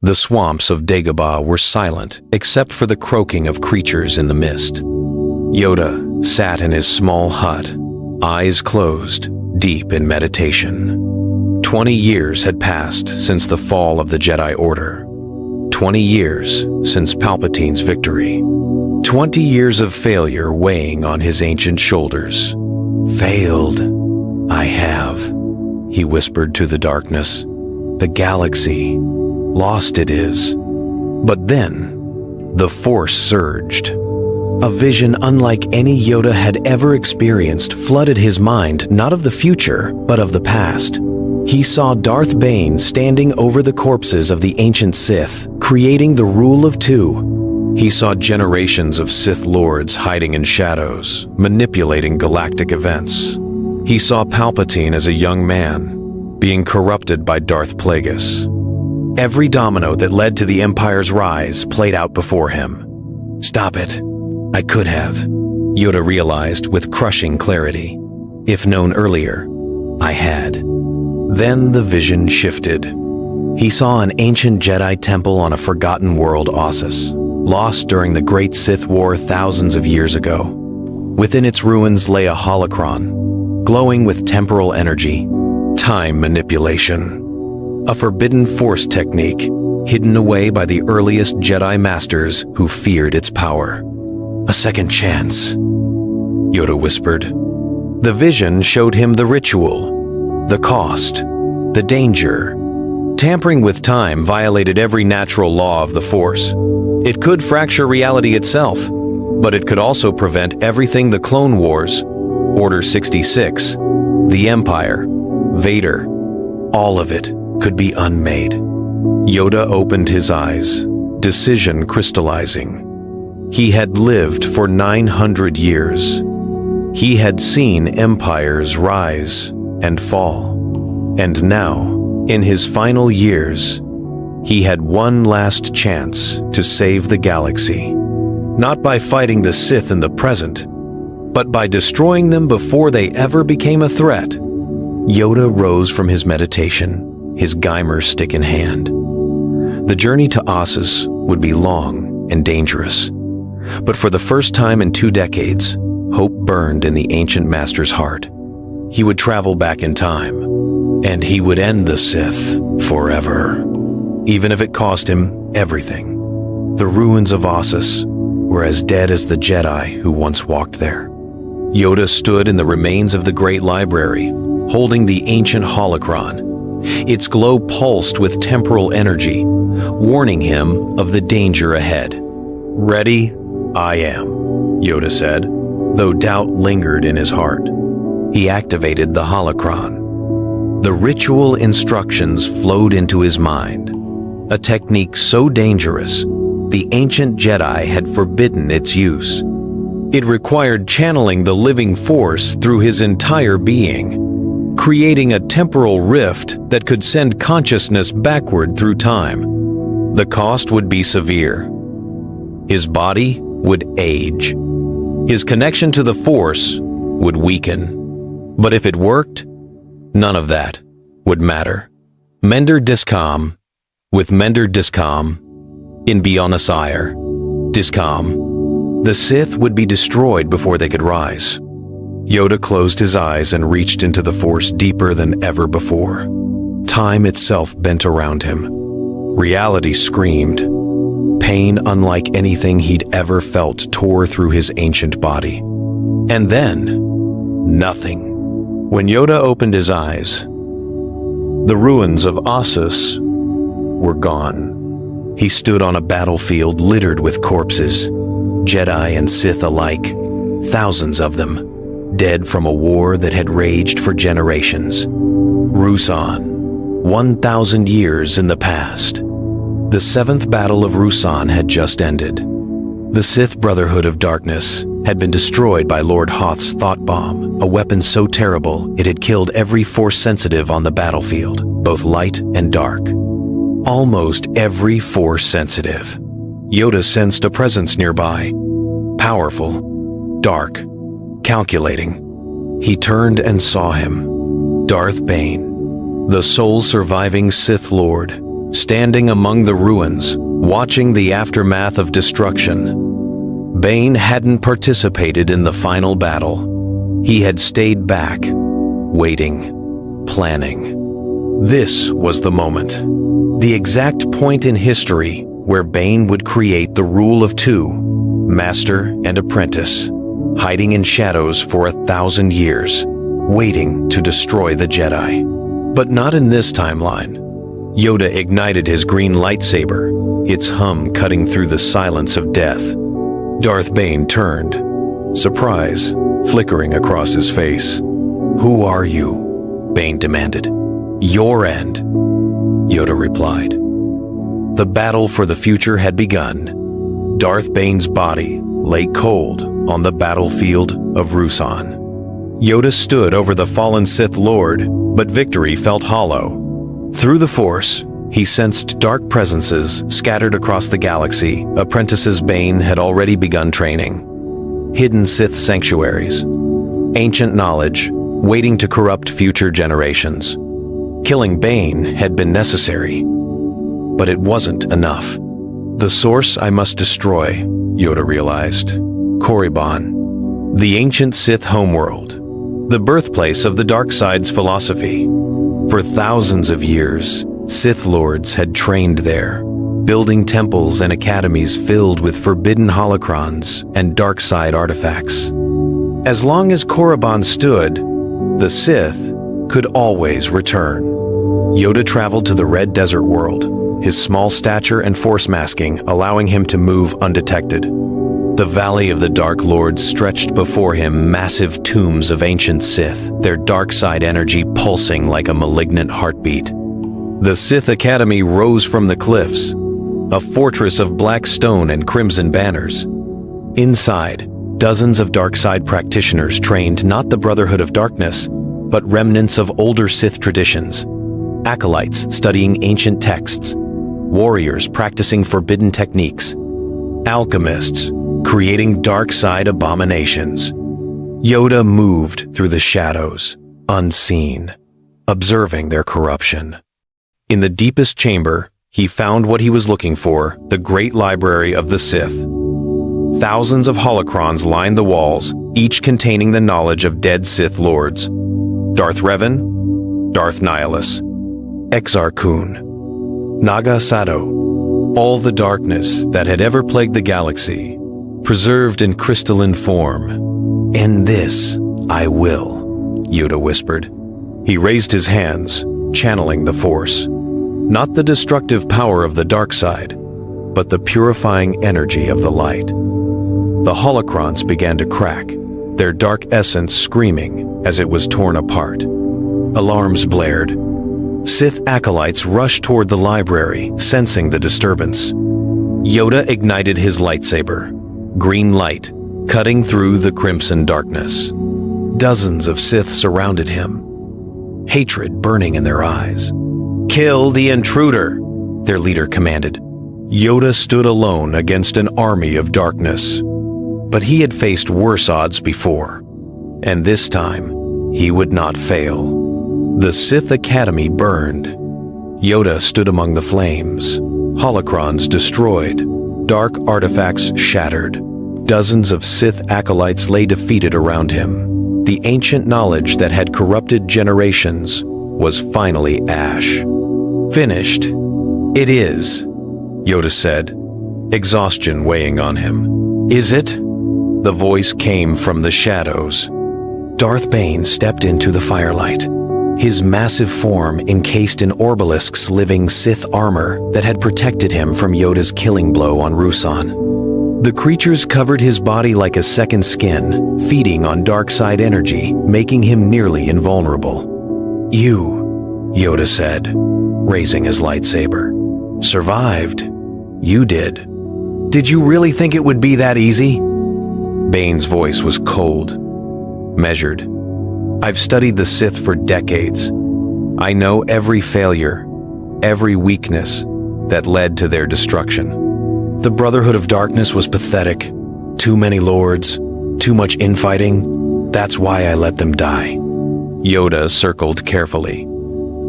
The swamps of Dagobah were silent except for the croaking of creatures in the mist. Yoda sat in his small hut, eyes closed, deep in meditation. 20 years had passed since the fall of the Jedi Order. 20 years since Palpatine's victory. 20 years of failure weighing on his ancient shoulders. Failed. I have, he whispered to the darkness. The galaxy. Lost it is. But then, the Force surged. A vision unlike any Yoda had ever experienced flooded his mind, not of the future, but of the past. He saw Darth Bane standing over the corpses of the ancient Sith, creating the rule of two. He saw generations of Sith lords hiding in shadows, manipulating galactic events. He saw Palpatine as a young man, being corrupted by Darth Plagueis. Every domino that led to the Empire's rise played out before him. Stop it. I could have, Yoda realized with crushing clarity. If known earlier, I had. Then the vision shifted. He saw an ancient Jedi temple on a forgotten world Ossus, lost during the Great Sith War thousands of years ago. Within its ruins lay a holocron, glowing with temporal energy, time manipulation. A forbidden Force technique, hidden away by the earliest Jedi Masters who feared its power. A second chance, Yoda whispered. The vision showed him the ritual, the cost, the danger. Tampering with time violated every natural law of the Force. It could fracture reality itself, but it could also prevent everything the Clone Wars, Order 66, the Empire, Vader, all of it could be unmade. Yoda opened his eyes, decision crystallizing. He had lived for 900 years. He had seen empires rise and fall. And now, in his final years, he had one last chance to save the galaxy. Not by fighting the Sith in the present, but by destroying them before they ever became a threat. Yoda rose from his meditation, his Geimer stick in hand. The journey to Ossus would be long and dangerous. But for the first time in 2 decades, hope burned in the ancient master's heart. He would travel back in time, and he would end the Sith forever, even if it cost him everything. The ruins of Ossus were as dead as the Jedi who once walked there. Yoda stood in the remains of the Great Library, holding the ancient holocron. Its glow pulsed with temporal energy, warning him of the danger ahead. Ready? I am, Yoda said, though doubt lingered in his heart. He activated the holocron. The ritual instructions flowed into his mind, a technique so dangerous, the ancient Jedi had forbidden its use. It required channeling the living Force through his entire being, creating a temporal rift that could send consciousness backward through time. The cost would be severe. His body would age. His connection to the Force would weaken. But if it worked, none of that would matter. Mender Discom, with Mender Discom, in Beyond Ire, Discom, the Sith would be destroyed before they could rise. Yoda closed his eyes and reached into the Force deeper than ever before. Time itself bent around him. Reality screamed. Pain unlike anything he'd ever felt tore through his ancient body. And then, nothing. When Yoda opened his eyes, the ruins of Ossus were gone. He stood on a battlefield littered with corpses, Jedi and Sith alike, thousands of them, dead from a war that had raged for generations. Ruusan, 1,000 years in the past. The 7th Battle of Ruusan had just ended. The Sith Brotherhood of Darkness had been destroyed by Lord Hoth's thought bomb, a weapon so terrible it had killed every Force sensitive on the battlefield, both light and dark. Almost every Force sensitive. Yoda sensed a presence nearby. Powerful, dark, calculating. He turned and saw him. Darth Bane, the sole surviving Sith Lord, standing among the ruins, watching the aftermath of destruction. Bane hadn't participated in the final battle. He had stayed back, waiting, planning. This was the moment, the exact point in history where Bane would create the rule of two, master and apprentice, hiding in shadows for 1,000 years, waiting to destroy the Jedi. But not in this timeline. Yoda ignited his green lightsaber, its hum cutting through the silence of death. Darth Bane turned, surprise flickering across his face. "Who are you?" Bane demanded. "Your end," Yoda replied. The battle for the future had begun. Darth Bane's body lay cold on the battlefield of Ruusan. Yoda stood over the fallen Sith Lord, but victory felt hollow. Through the Force, he sensed dark presences scattered across the galaxy. Apprentices Bane had already begun training. Hidden Sith sanctuaries, ancient knowledge waiting to corrupt future generations. Killing Bane had been necessary, but it wasn't enough. The source I must destroy, Yoda realized. Korriban, the ancient Sith homeworld, the birthplace of the DarkSide's philosophy. For thousands of years, Sith lords had trained there, building temples and academies filled with forbidden holocrons and DarkSide artifacts. As long as Korriban stood, the Sith could always return. Yoda traveled to the Red Desert world, his small stature and force masking allowing him to move undetected. The Valley of the Dark Lords stretched before him, massive tombs of ancient Sith, their dark side energy pulsing like a malignant heartbeat. The Sith Academy rose from the cliffs, a fortress of black stone and crimson banners. Inside, dozens of DarkSide practitioners trained not the Brotherhood of Darkness, but remnants of older Sith traditions. Acolytes studying ancient texts, warriors practicing forbidden techniques, alchemists creating DarkSide abominations. Yoda moved through the shadows, unseen, observing their corruption. In the deepest chamber, he found what he was looking for, the great library of the Sith. Thousands of holocrons lined the walls, each containing the knowledge of dead Sith lords. Darth Revan, Darth Nihilus, Exar Kun, Naga Sato, all the darkness that had ever plagued the galaxy, preserved in crystalline form. "And this I will," Yoda whispered. He raised his hands, channeling the Force. Not the destructive power of the dark side, but the purifying energy of the light. The holocrons began to crack, their dark essence screaming as it was torn apart. Alarms blared. Sith acolytes rushed toward the library, sensing the disturbance. Yoda ignited his lightsaber, green light cutting through the crimson darkness. Dozens of Sith surrounded him, hatred burning in their eyes. "Kill the intruder," their leader commanded. Yoda stood alone against an army of darkness. But he had faced worse odds before, and this time he would not fail. The Sith Academy burned. Yoda stood among the flames, holocrons destroyed, dark artifacts shattered. Dozens of Sith acolytes lay defeated around him. The ancient knowledge that had corrupted generations was finally ash. "Finished. It is," Yoda said, exhaustion weighing on him. "Is it?" The voice came from the shadows. Darth Bane stepped into the firelight, his massive form encased in Orbalisk's living Sith armor that had protected him from Yoda's killing blow on Ruusan. The creatures covered his body like a second skin, feeding on dark side energy, making him nearly invulnerable. "You," Yoda said, raising his lightsaber. "Survived. You did. Did you really think it would be that easy?" Bane's voice was cold, measured. "I've studied the Sith for decades. I know every failure, every weakness that led to their destruction. The Brotherhood of Darkness was pathetic. Too many lords, too much infighting. That's why I let them die." Yoda circled carefully.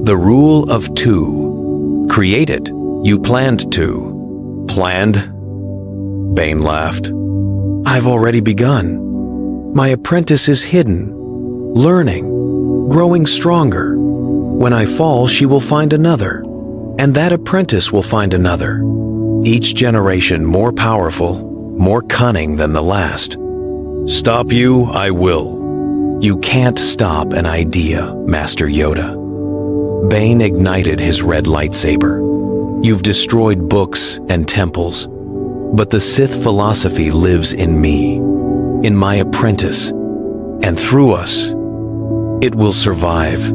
"The rule of two. Created. You planned to. Planned? Bane laughed. I've already begun. My apprentice is hidden, learning, growing stronger. When I fall, she will find another, and that apprentice will find another. Each generation more powerful, more cunning than the last. Stop you, I will. You can't stop an idea, Master Yoda. Bane ignited his red lightsaber. You've destroyed books and temples, but the Sith philosophy lives in me, in my apprentice, and through us, it will survive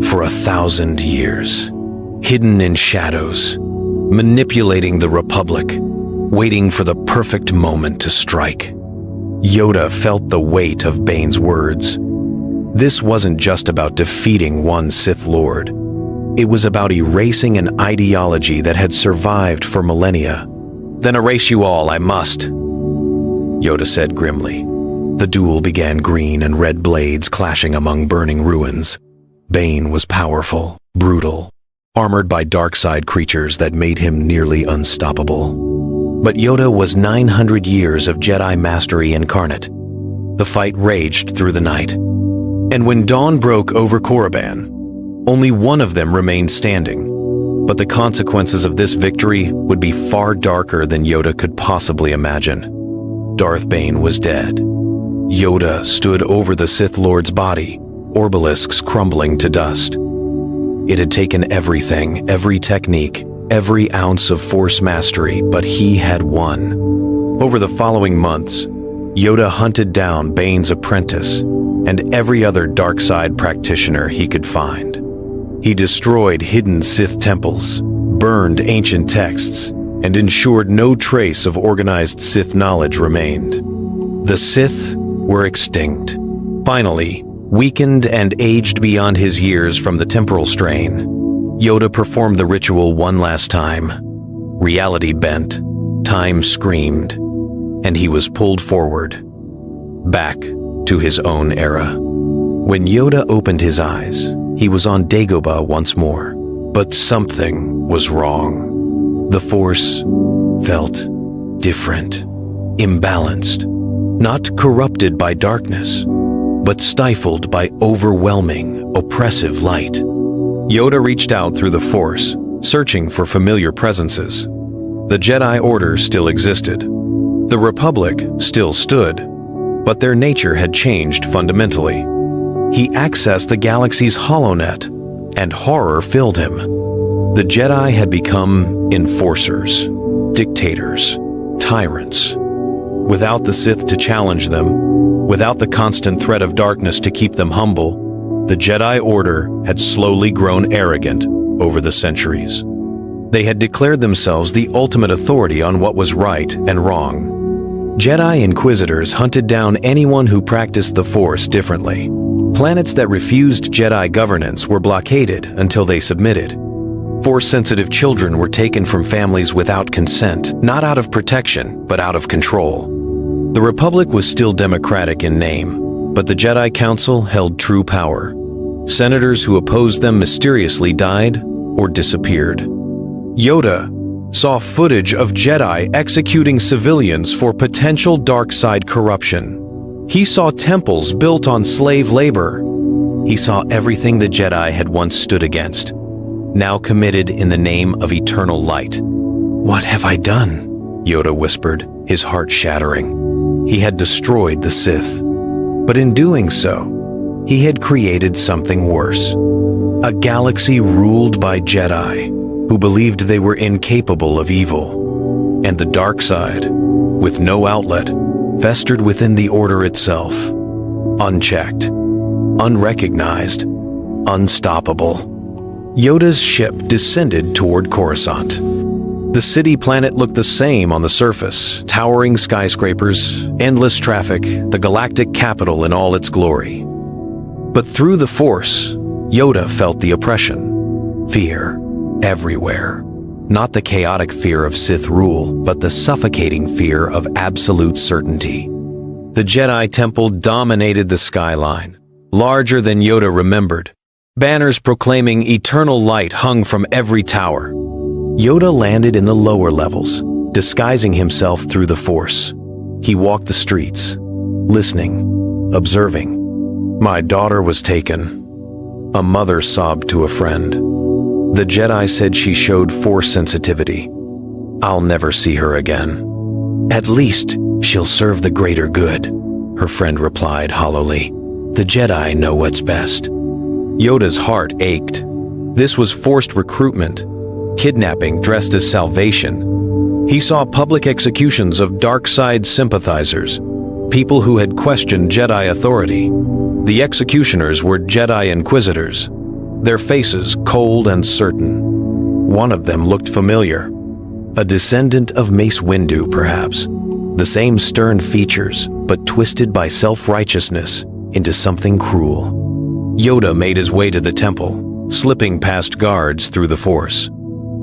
for 1,000 years, hidden in shadows, manipulating the Republic, waiting for the perfect moment to strike. Yoda felt the weight of Bane's words. This wasn't just about defeating one Sith Lord. It was about erasing an ideology that had survived for millennia. Then erase you all, I must, Yoda said grimly. The duel began, green and red blades clashing among burning ruins. Bane was powerful, brutal, armored by DarkSide creatures that made him nearly unstoppable. But Yoda was 900 years of Jedi mastery incarnate. The fight raged through the night. And when dawn broke over Korriban, only one of them remained standing. But the consequences of this victory would be far darker than Yoda could possibly imagine. Darth Bane was dead. Yoda stood over the Sith Lord's body, obelisks crumbling to dust. It had taken everything, every technique, every ounce of Force mastery, but he had won. Over the following months, Yoda hunted down Bane's apprentice and every other DarkSide practitioner he could find. He destroyed hidden Sith temples, burned ancient texts, and ensured no trace of organized Sith knowledge remained. The Sith were extinct. Finally, weakened and aged beyond his years from the temporal strain, Yoda performed the ritual one last time. Reality bent, time screamed, and he was pulled forward, back to his own era. When Yoda opened his eyes, he was on Dagobah once more, but something was wrong. The Force felt different, imbalanced, not corrupted by darkness, but stifled by overwhelming, oppressive light. Yoda reached out through the Force, searching for familiar presences. The Jedi Order still existed. The Republic still stood, but their nature had changed fundamentally. He accessed the galaxy's holonet, and horror filled him. The Jedi had become enforcers, dictators, tyrants. Without the Sith to challenge them, without the constant threat of darkness to keep them humble, the Jedi Order had slowly grown arrogant over the centuries. They had declared themselves the ultimate authority on what was right and wrong. Jedi Inquisitors hunted down anyone who practiced the Force differently. Planets that refused Jedi governance were blockaded until they submitted. Force-sensitive children were taken from families without consent, not out of protection, but out of control. The Republic was still democratic in name, but the Jedi Council held true power. Senators who opposed them mysteriously died or disappeared. Yoda saw footage of Jedi executing civilians for potential DarkSide corruption. He saw temples built on slave labor. He saw everything the Jedi had once stood against, now committed in the name of eternal light. "What have I done?" Yoda whispered, his heart shattering. He had destroyed the Sith. But in doing so, he had created something worse. A galaxy ruled by Jedi, who believed they were incapable of evil. And the dark side, with no outlet, festered within the Order itself. Unchecked, unrecognized, unstoppable. Yoda's ship descended toward Coruscant. The city-planet looked the same on the surface, towering skyscrapers, endless traffic, the galactic capital in all its glory. But through the Force, Yoda felt the oppression, fear, everywhere. Not the chaotic fear of Sith rule, but the suffocating fear of absolute certainty. The Jedi Temple dominated the skyline, larger than Yoda remembered. Banners proclaiming eternal light hung from every tower. Yoda landed in the lower levels, disguising himself through the Force. He walked the streets, listening, observing. My daughter was taken. A mother sobbed to a friend. The Jedi said she showed Force sensitivity. I'll never see her again. At least she'll serve the greater good, her friend replied hollowly. The Jedi know what's best. Yoda's heart ached. This was forced recruitment, kidnapping dressed as salvation. He saw public executions of DarkSide sympathizers, people who had questioned Jedi authority. The executioners were Jedi Inquisitors, their faces cold and certain. One of them looked familiar. A descendant of Mace Windu, perhaps. The same stern features, but twisted by self-righteousness into something cruel. Yoda made his way to the temple, slipping past guards through the Force.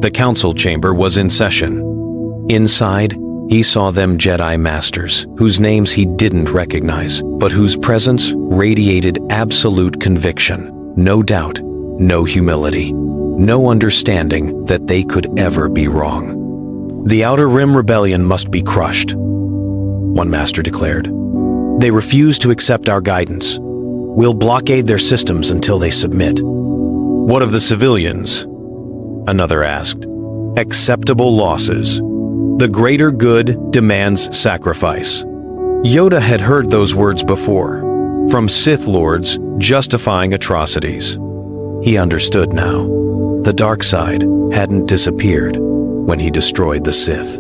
The council chamber was in session. Inside, he saw them Jedi Masters, whose names he didn't recognize, but whose presence radiated absolute conviction. No doubt, no humility, no understanding that they could ever be wrong. The Outer Rim Rebellion must be crushed, one master declared. They refuse to accept our guidance. We'll blockade their systems until they submit. What of the civilians? Another asked. Acceptable losses. The greater good demands sacrifice. Yoda had heard those words before, from Sith lords justifying atrocities. He understood now. The dark side hadn't disappeared when he destroyed the Sith.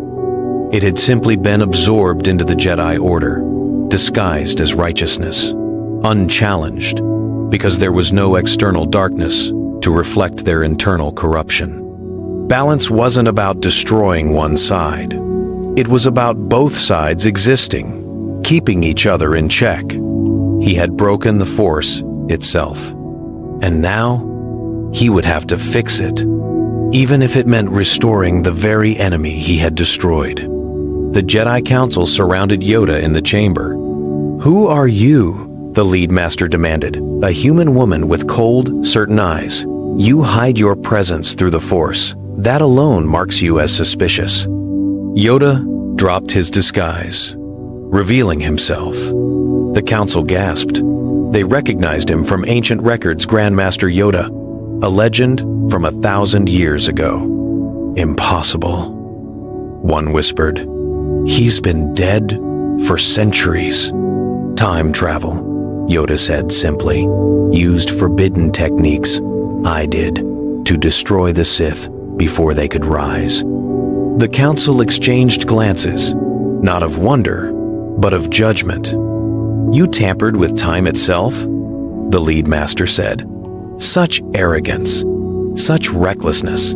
It had simply been absorbed into the Jedi Order, disguised as righteousness, unchallenged, because there was no external darkness to reflect their internal corruption. Balance wasn't about destroying one side. It was about both sides existing, keeping each other in check. He had broken the Force itself. And now, he would have to fix it, even if it meant restoring the very enemy he had destroyed. The Jedi Council surrounded Yoda in the chamber. Who are you? The lead master demanded. A human woman with cold, certain eyes. You hide your presence through the Force. That alone marks you as suspicious. Yoda dropped his disguise, revealing himself. The council gasped. They recognized him from ancient records, Grandmaster Yoda, a legend from 1,000 years ago. Impossible, one whispered. He's been dead for centuries. Time travel, Yoda said simply. Used forbidden techniques, I did, to destroy the Sith before they could rise. The council exchanged glances, not of wonder, but of judgment. You tampered with time itself? The lead master said. Such arrogance, such recklessness.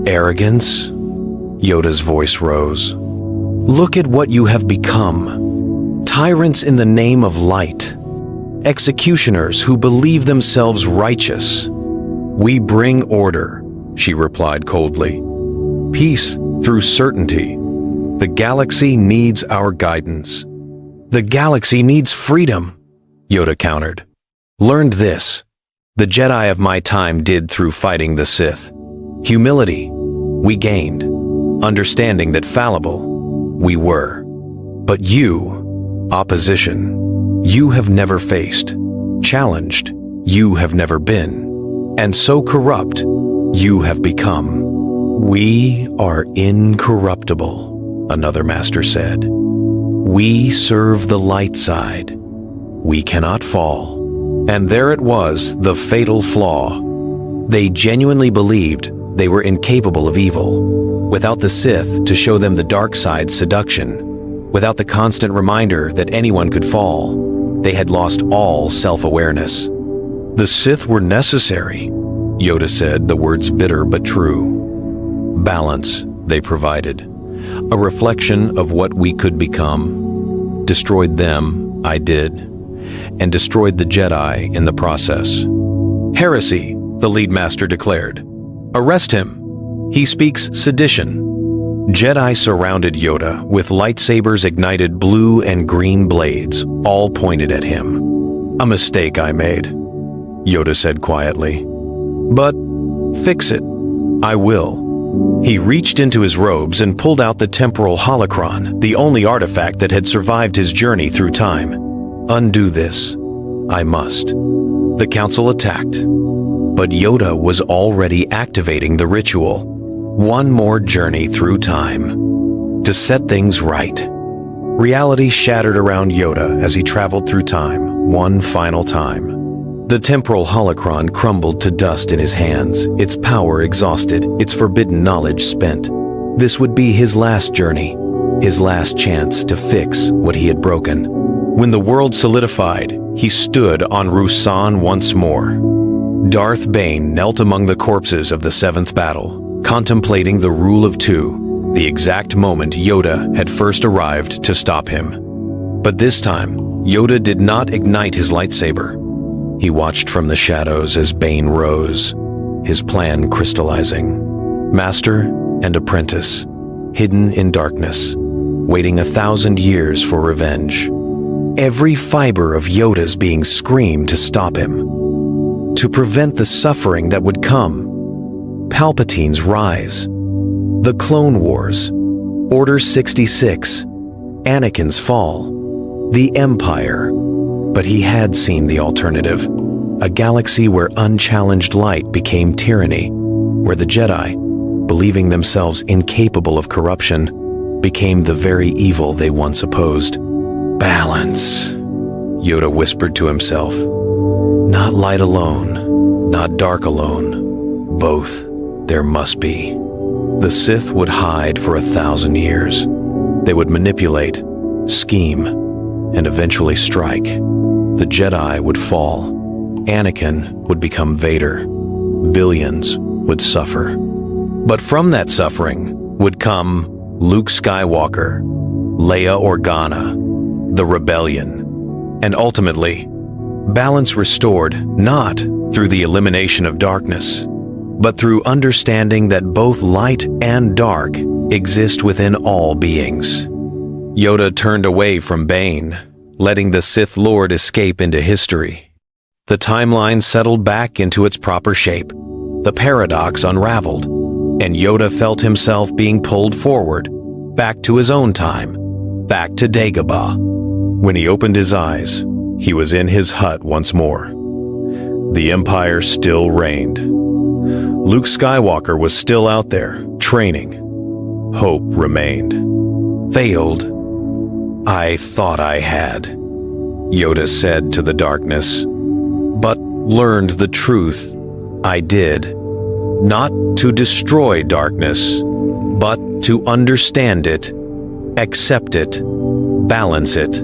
Arrogance? Yoda's voice rose. Look at what you have become. Tyrants in the name of light. Executioners who believe themselves righteous. We bring order, she replied coldly. Peace through certainty. The galaxy needs our guidance. The galaxy needs freedom, Yoda countered. Learned this. The Jedi of my time did through fighting the Sith. Humility, we gained. Understanding that fallible, we were. But you, opposition, you have never faced. Challenged, you have never been. And so corrupt, you have become. We are incorruptible, another master said. We serve the light side. We cannot fall. And there it was, the fatal flaw. They genuinely believed they were incapable of evil. Without the Sith to show them the dark side's seduction, without the constant reminder that anyone could fall, they had lost all self-awareness. The Sith were necessary, Yoda said, the words bitter but true. Balance, they provided. A reflection of what we could become. Destroyed them, I did. And destroyed the Jedi in the process. Heresy, the lead master declared. Arrest him. He speaks sedition. Jedi surrounded Yoda with lightsabers ignited blue and green blades, all pointed at him. A mistake I made, Yoda said quietly. But fix it. I will. He reached into his robes and pulled out the temporal holocron, the only artifact that had survived his journey through time. Undo this. I must. The council attacked. But Yoda was already activating the ritual. One more journey through time. To set things right. Reality shattered around Yoda as he traveled through time, one final time. The temporal holocron crumbled to dust in his hands, its power exhausted, its forbidden knowledge spent. This would be his last journey, his last chance to fix what he had broken. When the world solidified, he stood on Ruusan once more. Darth Bane knelt among the corpses of the seventh battle, contemplating the rule of two, the exact moment Yoda had first arrived to stop him. But this time, Yoda did not ignite his lightsaber. He watched from the shadows as Bane rose, his plan crystallizing. Master and apprentice, hidden in darkness, waiting 1,000 years for revenge. Every fiber of Yoda's being screamed to stop him, to prevent the suffering that would come. Palpatine's rise, the Clone Wars, Order 66, Anakin's fall, the Empire. But he had seen the alternative, a galaxy where unchallenged light became tyranny, where the Jedi, believing themselves incapable of corruption, became the very evil they once opposed. Balance, Yoda whispered to himself. Not light alone, not dark alone. Both there must be. The Sith would hide for 1,000 years. They would manipulate, scheme, and eventually strike. The Jedi would fall. Anakin would become Vader. Billions would suffer. But from that suffering would come Luke Skywalker, Leia Organa, the rebellion, and ultimately, balance restored not through the elimination of darkness, but through understanding that both light and dark exist within all beings. Yoda turned away from Bane, letting the Sith Lord escape into history. The timeline settled back into its proper shape. The paradox unraveled, and Yoda felt himself being pulled forward, back to his own time, back to Dagobah. When he opened his eyes, he was in his hut once more. The Empire still reigned. Luke Skywalker was still out there, training. Hope remained. Failed. I thought I had, Yoda said to the darkness, but learned the truth. I did. Not to destroy darkness, but to understand it, accept it, balance it.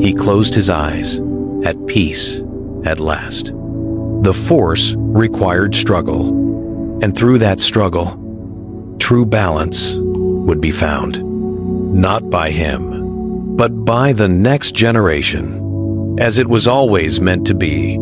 He closed his eyes, at peace at last. The Force required struggle, and through that struggle, true balance would be found. Not by him, but by the next generation, as it was always meant to be.